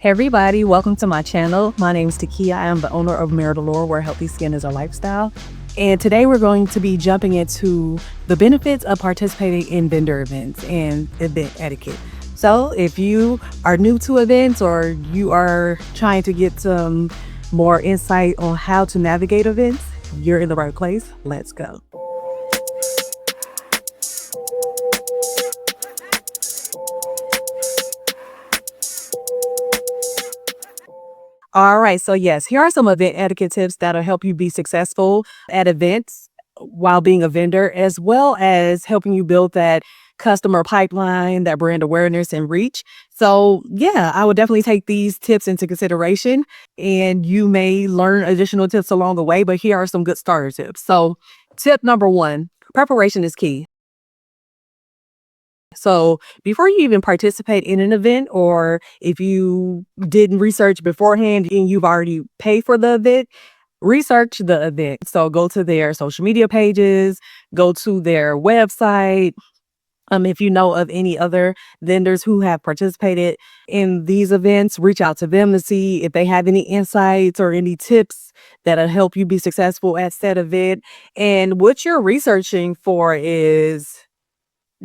Hey everybody, welcome to my channel. My name is Takia. I am the owner of Marital Lore, where healthy skin is a lifestyle. And today we're going to be jumping into the benefits of participating in vendor events and event etiquette. So if you are new to events or you are trying to get some more insight on how to navigate events, you're in the right place. Let's go. All right. So yes, here are some event etiquette tips that'll help you be successful at events while being a vendor, as well as helping you build that customer pipeline, that brand awareness and reach. So yeah, I would definitely take these tips into consideration, and you may learn additional tips along the way, but here are some good starter tips. So tip number one, preparation is key. So before you even participate in an event, or if you didn't research beforehand and you've already paid for the event, research the event. So go to their social media pages, go to their website. If you know of any other vendors who have participated in these events, reach out to them to see if they have any insights or any tips that'll help you be successful at said event. And what you're researching for is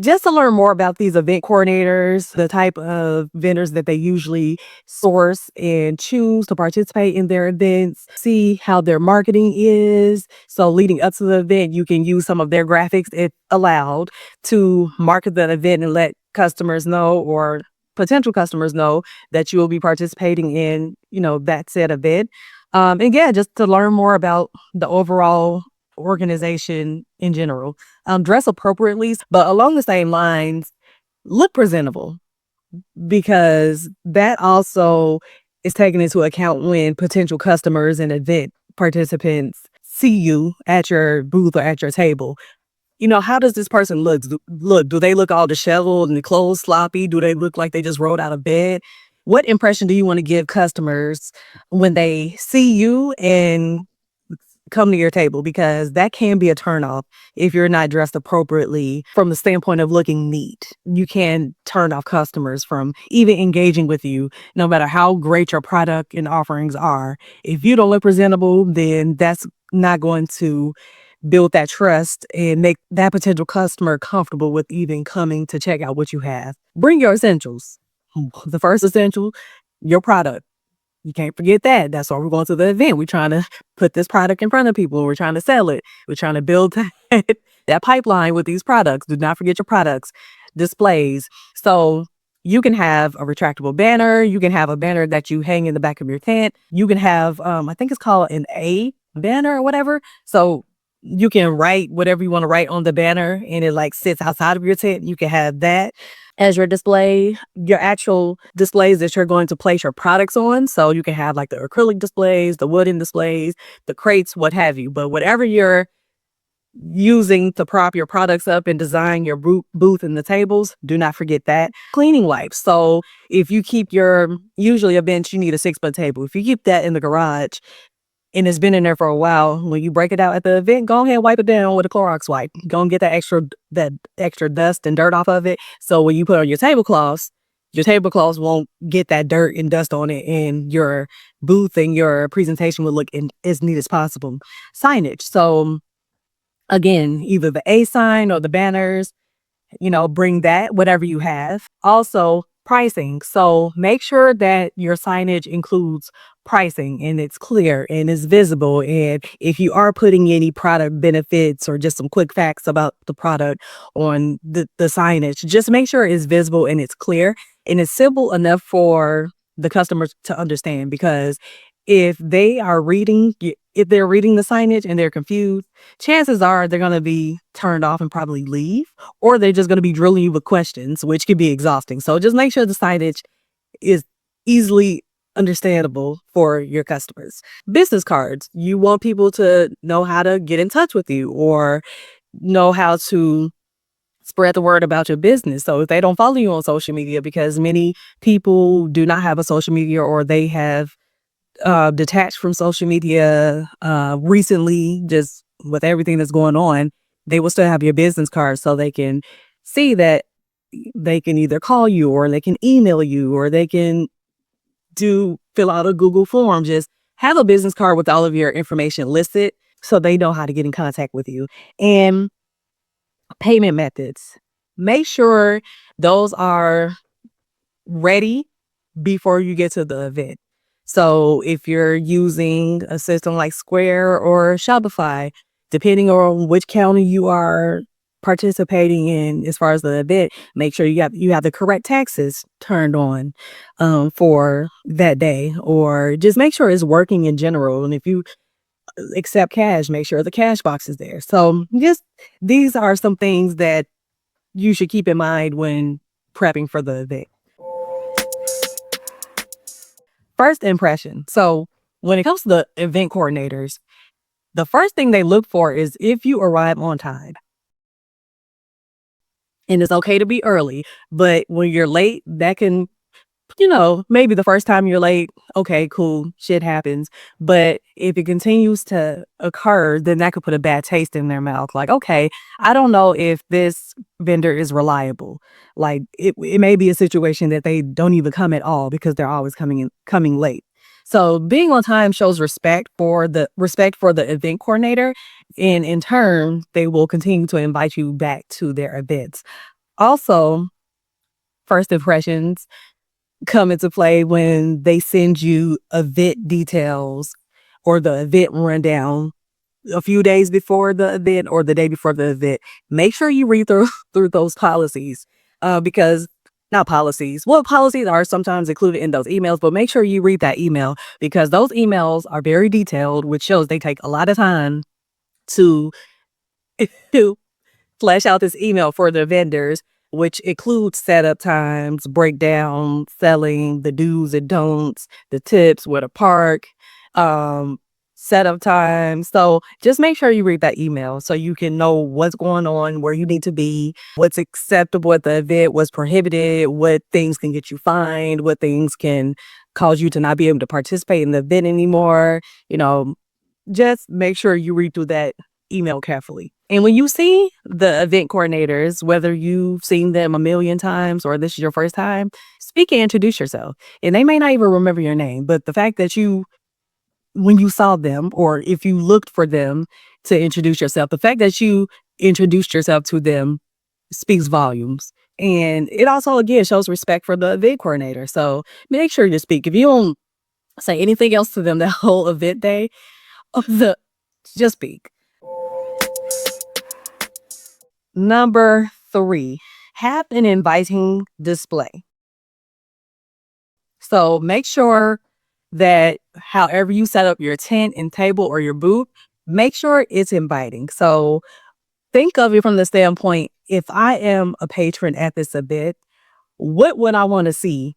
just to learn more about these event coordinators, the type of vendors that they usually source and choose to participate in their events, see how their marketing is. So leading up to the event, you can use some of their graphics if allowed to market the event and let customers know, or potential customers know, that you will be participating in, that said event. And yeah, just to learn more about the overall organization in general. Dress appropriately, but along the same lines, look presentable, because that also is taken into account when potential customers and event participants see you at your booth or at your table. How does this person look? Do they look all disheveled and the clothes sloppy? Do they look like they just rolled out of bed? What impression do you want to give customers when they see you and come to your table? Because that can be a turnoff if you're not dressed appropriately from the standpoint of looking neat. You can turn off customers from even engaging with you, no matter how great your product and offerings are. If you don't look presentable, then that's not going to build that trust and make that potential customer comfortable with even coming to check out what you have. Bring your essentials. The first essential, your product. You can't forget that. That's why we're going to the event. We're trying to put this product in front of people. We're trying to sell it. We're trying to build that pipeline with these products. Do not forget your products, displays. So you can have a retractable banner. You can have a banner that you hang in the back of your tent. You can have, I think it's called an A banner or whatever. So you can write whatever you want to write on the banner, and it like sits outside of your tent. You can have that as your display, your actual displays that you're going to place your products on. So you can have like the acrylic displays, the wooden displays, the crates, what have you. But whatever you're using to prop your products up and design your booth and the tables, do not forget that. Cleaning wipes. So if you keep usually a bench, you need a 6-foot table. If you keep that in the garage and it's been in there for a while, when you break it out at the event, go ahead and wipe it down with a Clorox wipe. Go and get that extra dust and dirt off of it. So when you put on your tablecloths won't get that dirt and dust on it, and your booth and your presentation will look as neat as possible. Signage. So again, either the A sign or the banners, bring that, whatever you have. Also, pricing. So make sure that your signage includes pricing and it's clear and it's visible. And if you are putting any product benefits or just some quick facts about the product on the signage, just make sure it's visible and it's clear and it's simple enough for the customers to understand. Because if they're reading the signage and they're confused, chances are they're going to be turned off and probably leave, or they're just going to be drilling you with questions, which can be exhausting. So just make sure the signage is easily understandable for your customers. Business cards. You want people to know how to get in touch with you or know how to spread the word about your business. So if they don't follow you on social media, because many people do not have a social media, or they have detached from social media recently, just with everything that's going on, they will still have your business card so they can see that they can either call you or they can email you or they can do fill out a Google form. Just have a business card with all of your information listed so they know how to get in contact with you. And payment methods. Make sure those are ready before you get to the event. So if you're using a system like Square or Shopify, depending on which county you are participating in as far as the event, make sure you have the correct taxes turned on for that day, or just make sure it's working in general. And if you accept cash, make sure the cash box is there. So just these are some things that you should keep in mind when prepping for the event. First impression. So when it comes to the event coordinators, the first thing they look for is if you arrive on time. And it's okay to be early, but when you're late, that can, maybe the first time you're late, okay, cool, shit happens. But if it continues to occur, then that could put a bad taste in their mouth. Like, okay, I don't know if this vendor is reliable. Like it may be a situation that they don't even come at all because they're always coming late. So being on time shows respect for the event coordinator, and in turn, they will continue to invite you back to their events. Also, first impressions come into play when they send you event details or the event rundown a few days before the event or the day before the event. Make sure you read through those policies, because not policies. Well, policies are sometimes included in those emails, but make sure you read that email because those emails are very detailed, which shows they take a lot of time to to flesh out this email for the vendors, which includes setup times, breakdown, selling, the do's and don'ts, the tips, where to park, setup time. So just make sure you read that email so you can know what's going on, where you need to be, what's acceptable at the event, what's prohibited, what things can get you fined, what things can cause you to not be able to participate in the event anymore. Just make sure you read through that email carefully. And when you see the event coordinators, whether you've seen them a million times or this is your first time, speak and introduce yourself. And they may not even remember your name, but the fact that when you saw them or if you looked for them to introduce yourself, the fact that you introduced yourself to them speaks volumes. And it also, again, shows respect for the event coordinator. So make sure you speak. If you don't say anything else to them that whole event day, just speak. Number 3, have an inviting display. So make sure that however you set up your tent and table or your booth, make sure it's inviting. So think of it from the standpoint, if I am a patron at this event, what would I want to see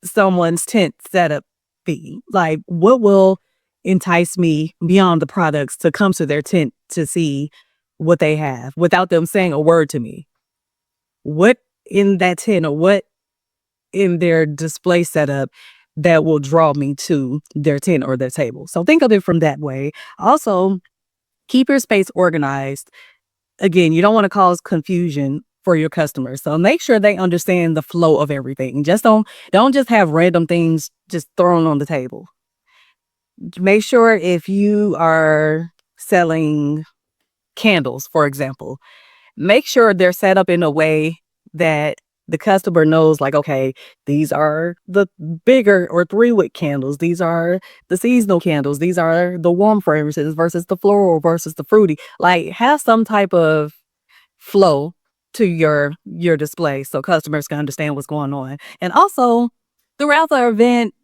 someone's tent setup be? Like, what will entice me beyond the products to come to their tent to see what they have without them saying a word to me? What in that tent or what in their display setup that will draw me to their tent or their table? So think of it from that way. Also, keep your space organized. Again, you don't want to cause confusion for your customers. So make sure they understand the flow of everything. Just don't just have random things just thrown on the table. Make sure if you are selling candles, for example, make sure they're set up in a way that the customer knows, like, okay, these are the bigger or 3-wick candles. These are the seasonal candles. These are the warm fragrances versus the floral versus the fruity. Like, have some type of flow to your display so customers can understand what's going on. And also, throughout the event,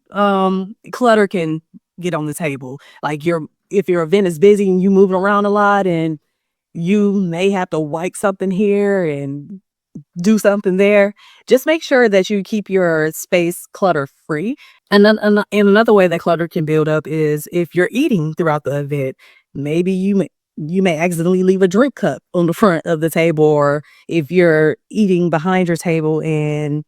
clutter can get on the table. Like, if your event is busy and you moving around a lot and you may have to wipe something here and do something there, just make sure that you keep your space clutter free. And then another way that clutter can build up is if you're eating throughout the event, maybe you may accidentally leave a drink cup on the front of the table, or if you're eating behind your table and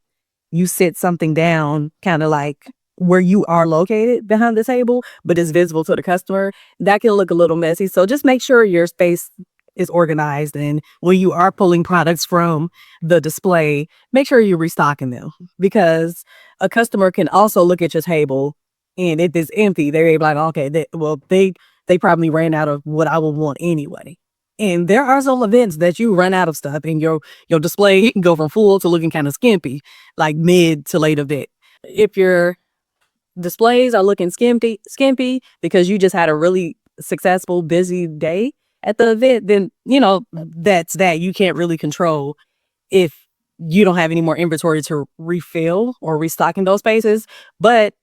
you sit something down kind of like where you are located behind the table, but it's visible to the customer, that can look a little messy. So just make sure your space is organized. And when you are pulling products from the display, make sure you're restocking them, because a customer can also look at your table, and if it's empty, they're like, okay, they probably ran out of what I would want anyway. And there are some events that you run out of stuff, and your display can go from full to looking kind of skimpy, like mid to late event. If your displays are looking skimpy because you just had a really successful, busy day at the event, then that's that. You can't really control if you don't have any more inventory to refill or restock in those spaces. But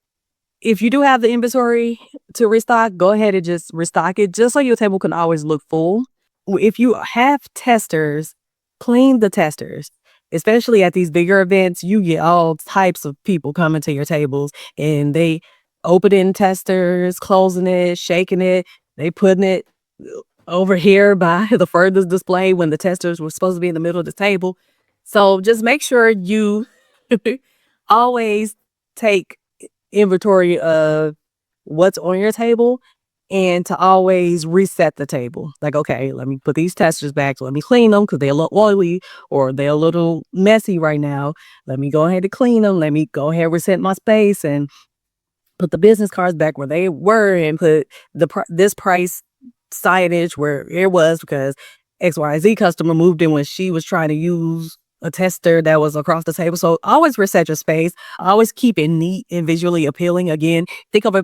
if you do have the inventory to restock, go ahead and just restock it, just so your table can always look full. If you have testers, clean the testers. Especially at these bigger events, you get all types of people coming to your tables, and they opening testers, closing it, shaking it. They putting it over here by the furthest display when the testers were supposed to be in the middle of the table. So just make sure you always take inventory of what's on your table, and to always reset the table. Like, okay, let me put these testers back. Let me clean them because they're a little oily or they're a little messy right now. Let me go ahead and clean them. Let me go ahead and reset my space and put the business cards back where they were, and put this price signage where it was, because XYZ customer moved in when she was trying to use a tester that was across the table. So always reset your space. Always keep it neat and visually appealing. Again, think of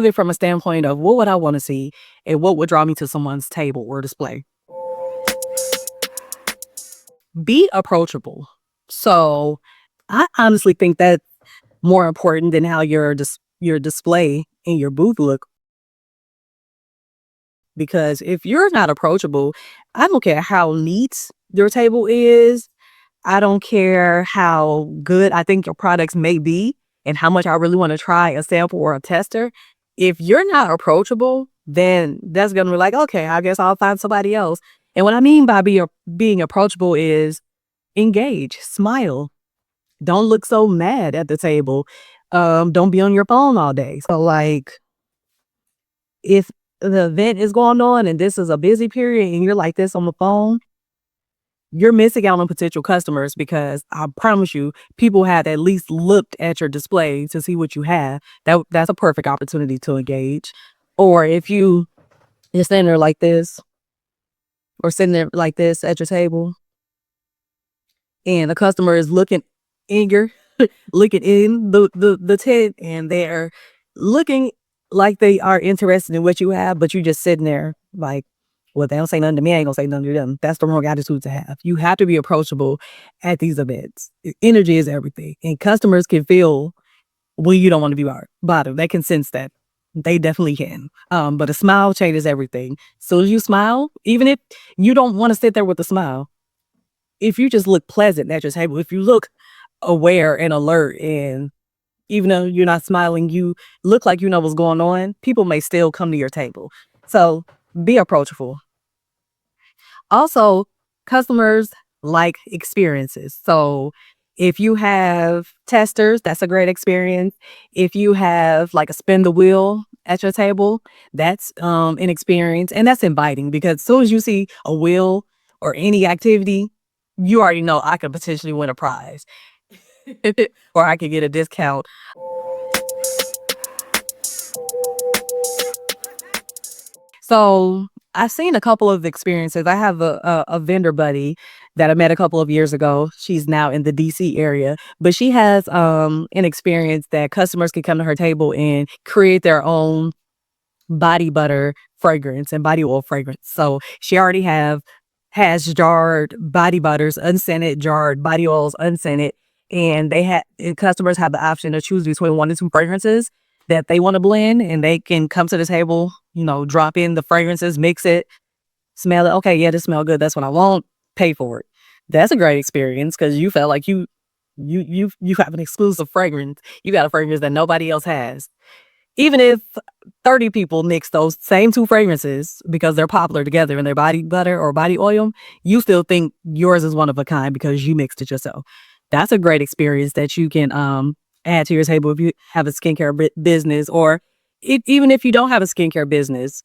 it from a standpoint of what would I want to see and what would draw me to someone's table or display. Be approachable. So I honestly think that's more important than how your display and your booth look. Because if you're not approachable, I don't care how neat your table is. I don't care how good I think your products may be and how much I really want to try a sample or a tester. If you're not approachable, then that's going to be like, okay, I guess I'll find somebody else. And what I mean by being approachable is engage, smile. Don't look so mad at the table. Don't be on your phone all day. So like, if the event is going on and this is a busy period and you're like this on the phone, you're missing out on potential customers, because I promise you, people have at least looked at your display to see what you have. That's a perfect opportunity to engage. Or if you're sitting there like this, or sitting there like this at your table, and the customer is looking in the tent, and they're looking like they are interested in what you have, but you just sitting there like, well, they don't say nothing to me, I ain't gonna say nothing to them. That's the wrong attitude to have. You have to be approachable at these events. Energy is everything, and customers can feel when you don't want to be bothered. They can sense that. They definitely can. But a smile changes everything. So as you smile, even if you don't want to sit there with a smile, if you just look pleasant at your table, if you look aware and alert, and even though you're not smiling, you look like you know what's going on, people may still come to your table. So be approachable. Also, customers like experiences. So if you have testers, that's a great experience. If you have like a spin the wheel at your table, that's an experience, and that's inviting, because as soon as you see a wheel or any activity, you already know I could potentially win a prize or I could get a discount. So I've seen a couple of experiences. I have a vendor buddy that I met a couple of years ago. She's now in the DC area, but she has an experience that customers can come to her table and create their own body butter fragrance and body oil fragrance. So she already has jarred body butters, unscented, jarred body oils, unscented, and customers have the option to choose between 1 to 2 fragrances that they want to blend, and they can come to the table, drop in the fragrances, mix it, smell it. Okay, yeah, this smells good. That's what I want. Pay for it. That's a great experience, because you felt like you have an exclusive fragrance. You got a fragrance that nobody else has. Even if 30 people mix those same 2 fragrances because they're popular together in their body butter or body oil, you still think yours is one of a kind because you mixed it yourself. That's a great experience that you can add to your table if you have a skincare business, or even if you don't have a skincare business.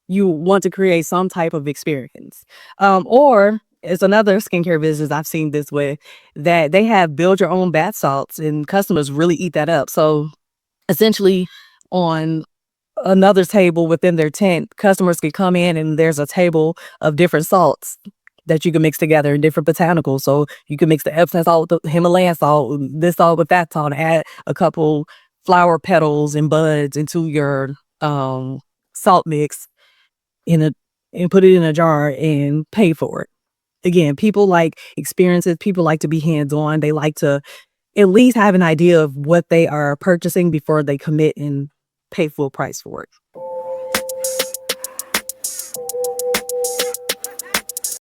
you want to create some type of experience. Or it's another skincare business I've seen this with, that they have build your own bath salts and customers really eat that up. So essentially, on another table within their tent, customers can come in and there's a table of different salts that you can mix together in different botanicals. So you can mix the Epsom salt with the Himalayan salt, this salt with that salt, and add a couple flower petals and buds into your salt mix in a and put it in a jar and pay for it. Again, people like experiences, people like to be hands-on. They like to at least have an idea of what they are purchasing before they commit and pay full price for it.